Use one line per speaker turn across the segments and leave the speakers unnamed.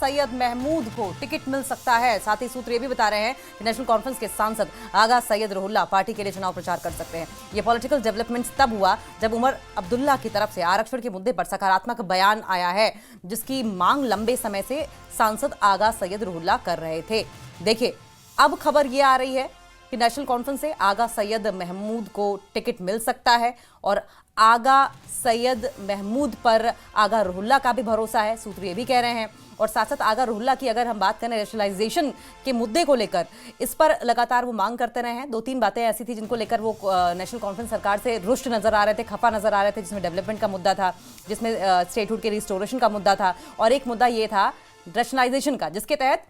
सैयद महमूद को टिकट मिल सकता है। साथ ही सूत्र ये भी बता रहे हैं कि नेशनल कॉन्फ्रेंस के सांसद आगा सैयद रुहुल्लाह पार्टी के लिए चुनाव प्रचार कर सकते हैं। ये पॉलिटिकल डेवलपमेंट्स तब हुआ जब उमर अब्दुल्ला की तरफ से आरक्षण के मुद्दे पर सकारात्मक बयान आया है, जिसकी मांग लंबे समय से सांसद आगा सैयद रुहुल्लाह कर रहे थे। देखिए, अब खबर ये आ रही है कि नेशनल कॉन्फ्रेंस से आगा सैयद महमूद को टिकट मिल सकता है और आगा सैयद महमूद पर आगा रुहुल्लाह का भी भरोसा है, सूत्र ये भी कह रहे हैं। और साथ साथ आगा रुहुल्लाह की अगर हम बात करें नेशनलाइजेशन के मुद्दे को लेकर, इस पर लगातार वो मांग करते रहे हैं। 2-3 बातें ऐसी थी जिनको लेकर वो नेशनल कॉन्फ्रेंस सरकार से रुष्ट नजर आ रहे थे, खफा नजर आ रहे थे, जिसमें डेवलपमेंट का मुद्दा था, जिसमें स्टेटहुड के रिस्टोरेशन का मुद्दा था, और एक मुद्दा ये था नेशनलाइजेशन का, जिसके तहत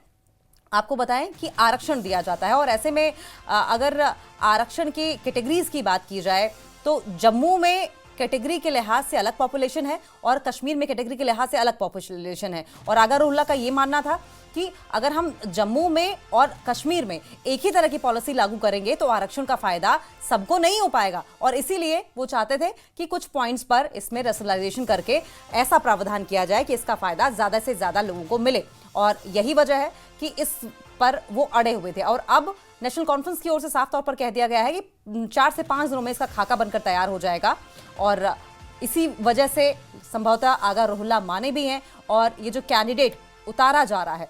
आपको बताएं कि आरक्षण दिया जाता है। और ऐसे में अगर आरक्षण की कैटेगरीज की बात की जाए तो जम्मू में कैटेगरी के लिहाज से अलग पॉपुलेशन है और कश्मीर में कैटेगरी के लिहाज से अलग पॉपुलेशन है। और आगा रुहुल्लाह का ये मानना था कि अगर हम जम्मू में और कश्मीर में एक ही तरह की पॉलिसी लागू करेंगे तो आरक्षण का फायदा सबको नहीं हो पाएगा, और इसीलिए वो चाहते थे कि कुछ पॉइंट्स पर इसमें रैशनलाइजेशन करके ऐसा प्रावधान किया जाए कि इसका फायदा ज्यादा से ज्यादा लोगों को मिले। और यही वजह है कि इस पर वो अड़े हुए थे। और अब नेशनल कॉन्फ्रेंस की ओर से साफ तौर पर कह दिया गया है कि 4 से 5 दिनों में इसका खाका बनकर तैयार हो जाएगा, और इसी वजह से संभवतः आगा रुहुल्लाह माने भी हैं। और ये जो कैंडिडेट उतारा जा रहा है,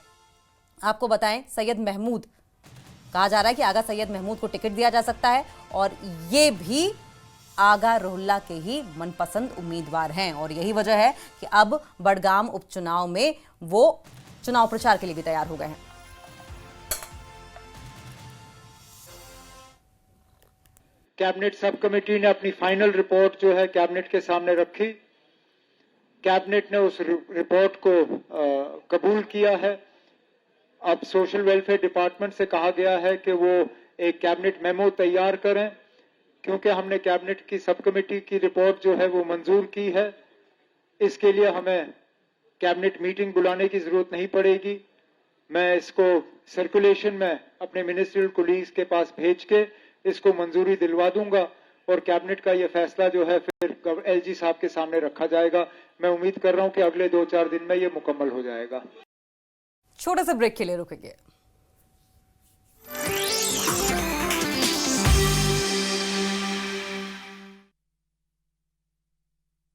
आपको बताएं सैयद महमूद, कहा जा रहा है कि आगा सैयद महमूद को टिकट दिया जा सकता है, और ये भी आगा रुहुल्लाह के ही मनपसंद उम्मीदवार हैं। और यही वजह है कि अब बडगाम उपचुनाव में वो चुनाव प्रचार के लिए भी तैयार हो गए हैं।
कैबिनेट सब कमेटी ने अपनी फाइनल रिपोर्ट जो है कैबिनेट के सामने रखी। कैबिनेट ने उस रिपोर्ट को कबूल किया है। अब सोशल वेलफेयर डिपार्टमेंट से कहा गया है कि वो एक कैबिनेट मेमो तैयार करें, क्योंकि हमने कैबिनेट की सब कमेटी की रिपोर्ट जो है वो मंजूर की है। इसके लिए हमें कैबिनेट मीटिंग बुलाने की जरूरत नहीं पड़ेगी। मैं इसको सर्कुलेशन में अपने मिनिस्ट्रियल कोलीग्स के पास भेज के इसको मंजूरी दिलवा दूंगा, और कैबिनेट का ये फैसला जो है फिर एलजी साहब के सामने रखा जाएगा। मैं उम्मीद कर रहा हूं कि अगले 2-4 दिन में ये मुकम्मल हो जाएगा।
छोटे से ब्रेक के लिए रुकेंगे।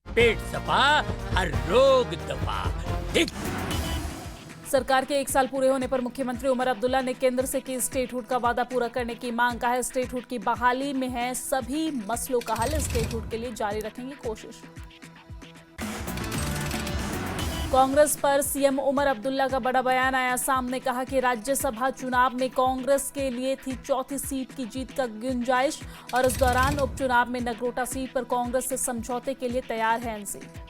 पेट सफा, हर रोग दफा।
सरकार के 1 साल पूरे होने पर मुख्यमंत्री उमर अब्दुल्ला ने केंद्र से की स्टेटहुड का वादा पूरा करने की मांग। कहा है स्टेटहुड की बहाली में है सभी मसलों का हल, स्टेटहुड के लिए जारी रखेंगे कोशिश। कांग्रेस पर सीएम उमर अब्दुल्ला का बड़ा बयान आया सामने। कहा कि राज्यसभा चुनाव में कांग्रेस के लिए थी 34 सीट की जीत का गुंजाइश, और इस दौरान उपचुनाव में नगरोटा सीट पर कांग्रेस से समझौते के लिए तैयार है एनसीपी।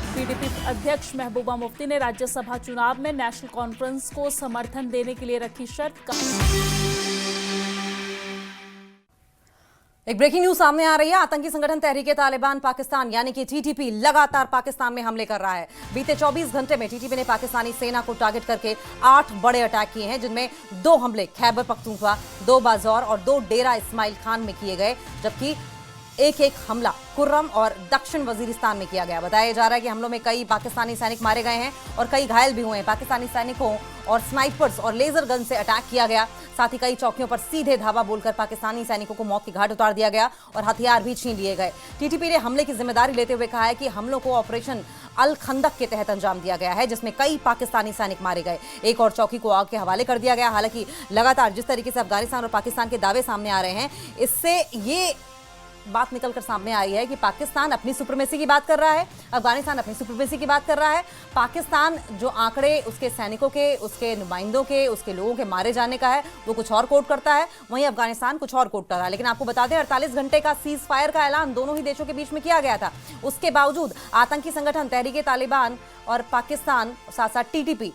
पीडीपी अध्यक्ष महबूबा मुफ्ती ने राज्यसभा चुनाव में नेशनल कॉन्फ्रेंस को समर्थन देने के लिए रखी शर्त।
एक ब्रेकिंग न्यूज सामने आ रही है। आतंकी संगठन तहरीके तालिबान पाकिस्तान यानी कि टीटीपी लगातार पाकिस्तान में हमले कर रहा है। बीते 24 घंटे में टीटीपी ने पाकिस्तानी सेना को टारगेट करके 8 बड़े अटैक किए हैं, जिनमें 2 हमले खैबर पख्तूनख्वा, 2 बाज़ौर और 2 डेरा इस्माइल खान में किए गए, जबकि एक हमला कुर्रम और दक्षिण वजीरिस्तान में किया गया। बताया जा रहा है कि हमलों में कई पाकिस्तानी सैनिक मारे गए हैं और कई घायल भी हुए हैं। पाकिस्तानी सैनिकों और स्नाइपर्स और लेजर गन से अटैक किया गया। साथ ही कई चौकियों पर सीधे धावा बोलकर पाकिस्तानी सैनिकों को मौत की घाट उतार दिया गया और हथियार भी छीन लिए गए। टीटीपी ने हमले की जिम्मेदारी लेते हुए कहा है कि हमलों को ऑपरेशन अल खंदक के तहत अंजाम दिया गया है, जिसमें कई पाकिस्तानी सैनिक मारे गए। एक और चौकी को आग के हवाले कर दिया गया। हालांकि लगातार जिस तरीके से अफगानिस्तान और पाकिस्तान के दावे सामने आ रहे हैं, इससे ये बात निकलकर सामने आई है कि पाकिस्तान अपनी सुप्रीमेसी की बात कर रहा है, अफगानिस्तान अपनी सुप्रीमेसी की बात कर रहा है। पाकिस्तान जो आंकड़े उसके सैनिकों के, उसके नुमाइंदों के, उसके लोगों के मारे जाने का है, वो कुछ और कोट करता है, वहीं अफगानिस्तान कुछ और कोट कर रहा है। लेकिन आपको बता दें 48 घंटे का सीज फायर का ऐलान दोनों ही देशों के बीच में किया गया था। उसके बावजूद आतंकी संगठन तहरीके तालिबान और पाकिस्तान, साथ साथ टीटीपी,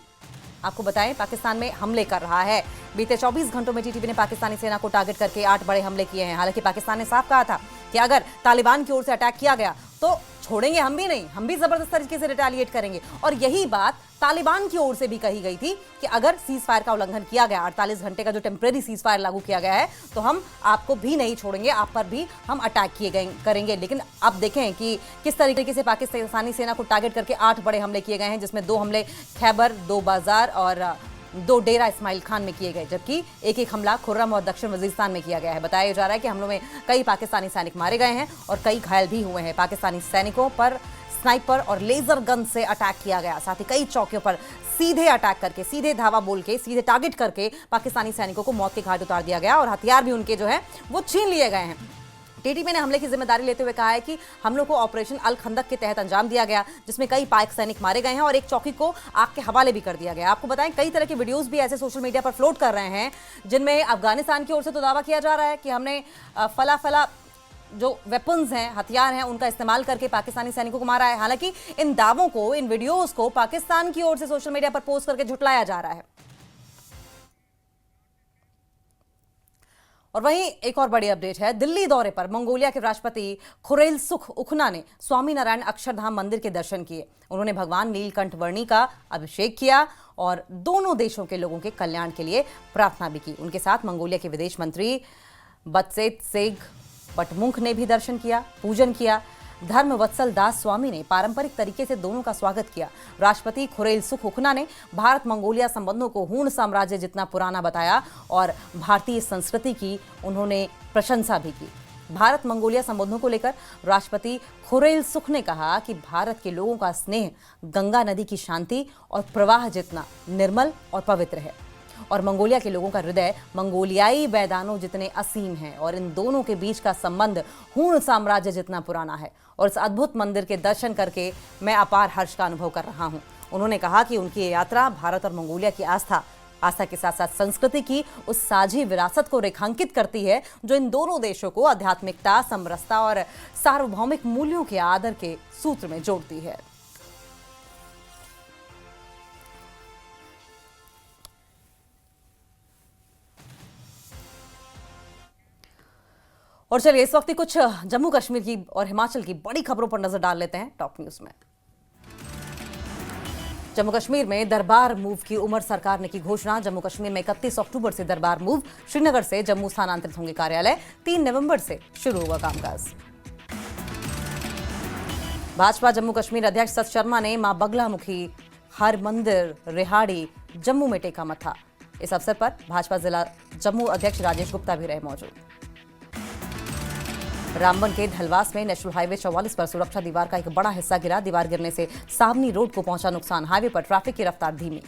आपको बताएं पाकिस्तान में हमले कर रहा है। बीते 24 घंटों में टीटीपी ने पाकिस्तानी सेना को टारगेट करके 8 बड़े हमले किए हैं। हालांकि पाकिस्तान ने साफ कहा था कि अगर तालिबान की ओर से अटैक किया गया तो छोड़ेंगे हम भी नहीं, हम भी जबरदस्त तरीके से रिटेलिएट करेंगे। और यही बात तालिबान की ओर से भी कही गई थी कि अगर सीज फायर का उल्लंघन किया गया, 48 घंटे का जो टेम्परेरी सीज फायर लागू किया गया है, तो हम आपको भी नहीं छोड़ेंगे, आप पर भी हम अटैक करेंगे। लेकिन अब देखें कि किस तरीके से पाकिस्तानी सेना को टारगेट करके 8 बड़े हमले किए गए हैं, जिसमें 2 हमले खैबर, 2 बाजार और 2 डेरा इस्माइल खान में किए गए, जबकि एक हमला खुर्रम और दक्षिण वजीरिस्तान में किया गया है। बताया जा रहा है कि हमलों में कई पाकिस्तानी सैनिक मारे गए हैं और कई घायल भी हुए हैं। पाकिस्तानी सैनिकों पर स्नाइपर और लेजर गन से अटैक किया गया, साथ ही कई चौकियों पर सीधे अटैक करके, सीधे धावा बोल के, सीधे टारगेट करके पाकिस्तानी सैनिकों को मौत के घाट उतार दिया गया और हथियार भी उनके जो है वो छीन लिए गए हैं। टीटीपी ने हमले की जिम्मेदारी लेते हुए कहा है कि हमलों को ऑपरेशन अल खंदक के तहत अंजाम दिया गया, जिसमें कई पाक सैनिक मारे गए हैं और एक चौकी को आग के हवाले भी कर दिया गया। आपको बताएं, कई तरह के वीडियोस भी ऐसे सोशल मीडिया पर फ्लोट कर रहे हैं, जिनमें अफगानिस्तान की ओर से तो दावा किया जा रहा है कि हमने फला जो वेपन्स हैं, हथियार हैं, उनका इस्तेमाल करके पाकिस्तानी सैनिकों को मारा है। हालांकि इन दावों को, इन वीडियोस को पाकिस्तान की ओर से सोशल मीडिया पर पोस्ट करके झुटलाया जा रहा है। और वहीं एक और बड़ी अपडेट है, दिल्ली दौरे पर मंगोलिया के राष्ट्रपति खुरेलसुख ने स्वामीनारायण अक्षरधाम मंदिर के दर्शन किए। उन्होंने भगवान नीलकंठ वर्णी का अभिषेक किया और दोनों देशों के लोगों के कल्याण के लिए प्रार्थना भी की। उनके साथ मंगोलिया के विदेश मंत्री बत्सेत्सेग बटमुख ने भी दर्शन किया, पूजन किया। धर्मवत्सल दास स्वामी ने पारंपरिक तरीके से दोनों का स्वागत किया। राष्ट्रपति खुरेलसुख ने भारत मंगोलिया संबंधों को हूण साम्राज्य जितना पुराना बताया और भारतीय संस्कृति की उन्होंने प्रशंसा भी की। भारत मंगोलिया संबंधों को लेकर राष्ट्रपति खुरेलसुख ने कहा कि भारत के लोगों का स्नेह गंगा नदी की शांति और प्रवाह जितना निर्मल और पवित्र है और मंगोलिया के लोगों का हृदय मंगोलियाई वैदानों जितने असीम है और इन दोनों के बीच का संबंध हूण साम्राज्य जितना पुराना है। और इस अद्भुत मंदिर के दर्शन करके मैं अपार हर्ष का अनुभव कर रहा हूं। उन्होंने कहा कि उनकी यात्रा भारत और मंगोलिया की आस्था के साथ साथ संस्कृति की उस साझी विरासत को रेखांकित करती है, जो इन दोनों देशों को आध्यात्मिकता, समरसता और सार्वभौमिक मूल्यों के आदर के सूत्र में जोड़ती है। और चलिए इस वक्त कुछ जम्मू कश्मीर की और हिमाचल की बड़ी खबरों पर नजर डाल लेते हैं टॉप न्यूज में। जम्मू कश्मीर में दरबार मूव की उमर सरकार ने की घोषणा। जम्मू कश्मीर में 31 अक्टूबर से दरबार मूव, श्रीनगर से जम्मू स्थानांतरित होंगे कार्यालय। 3 नवंबर से शुरू होगा कामकाज। भाजपा जम्मू कश्मीर अध्यक्ष सत शर्मा ने मां बगलामुखी हरमंदिर रिहाड़ी जम्मू में टेका मत्था। इस अवसर पर भाजपा जिला जम्मू अध्यक्ष राजेश गुप्ता भी रहे मौजूद। रामबन के धलवास में नेशनल हाईवे 44 पर सुरक्षा दीवार का एक बड़ा हिस्सा गिरा। दीवार गिरने से सावनी रोड को पहुंचा नुकसान। हाईवे पर ट्रैफिक की रफ्तार धीमी।